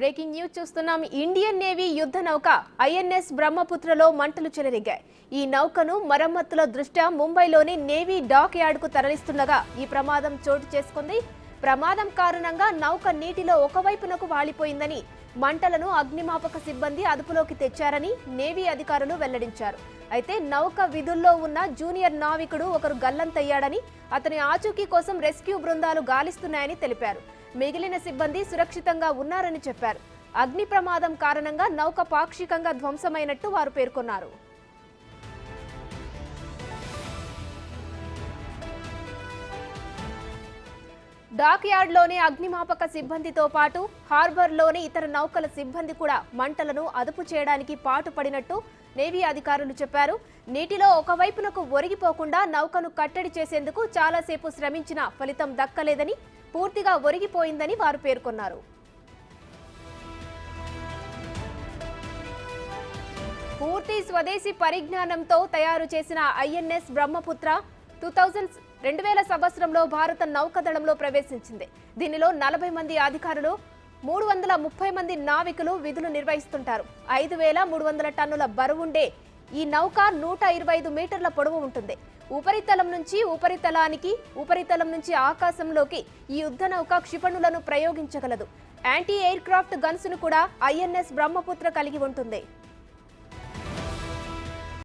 Breaking news చూస్తున్నాం. Indian navy యుద్ధ నౌక ఐఎన్ఎస్ బ్రహ్మపుత్రలో మంటలు చెలరేగాయి. ఈ నౌకను మరమ్మతుల దృష్ట్యా ముంబైలోని నేవీ డాక్ యార్డ్కు తరలిస్తుండగా ఈ ప్రమాదం చోటు చేసుకుంది. ప్రమాదం కారణంగా నౌక నీటిలో ఒకవైపునకు వాలిపోయిందని, మంటలను అగ్నిమాపక సిబ్బంది అదుపులోకి తెచ్చారని నేవీ అధికారులు వెల్లడించారు. అయితే నౌక విధుల్లో ఉన్న జూనియర్ నావికుడు ఒకరు గల్లంతయ్యాడని, అతని ఆచూకీ కోసం రెస్క్యూ బృందాలు గాలిస్తున్నాయని తెలిపారు. మిగిలిన సిబ్బంది సురక్షితంగా ఉన్నారని చెప్పారు. అగ్ని ప్రమాదం కారణంగా నౌక పాక్షికంగా ధ్వంసమైనట్టు వారు పేర్కొన్నారు. డాక్ యార్డ్లోని అగ్నిమాపక సిబ్బందితో పాటు హార్బర్లోని ఇతర నౌకల సిబ్బంది కూడా మంటలను అదుపు చేయడానికి పాటుపడినట్టు నేవీ అధికారులు చెప్పారు. నీటిలో ఒకవైపునకు ఒరిగిపోకుండా నౌకను కట్టడి చేసేందుకు చాలాసేపు శ్రమించినా ఫలితం దక్కలేదని, పూర్తిగా ఒరిగిపోయిందని వారు పేర్కొన్నారు. పూర్తి స్వదేశీ పరిజ్ఞానంతో తయారు చేసిన ఐఎన్ఎస్ బ్రహ్మపుత్ర 2000 సంవత్సరంలో భారత నౌకాదళంలో ప్రవేశించింది. దీనిలో 40 మంది అధికారులు, 330 మంది నావికులు విధులు నిర్వహిస్తుంటారు. 5300 టన్నుల బరువుండే ఈ నౌక 125 మీటర్ల పొడవు ఉంటుంది. ఉపరితలం నుంచి ఆకాశంలోకి ఈ యుద్ధ నౌక క్షిపణులను ప్రయోగించగలదు. యాంటీ ఎయిర్ క్రాఫ్ట్ గన్స్ ను కూడా ఐఎన్ఎస్ బ్రహ్మపుత్ర కలిగి ఉంటుంది.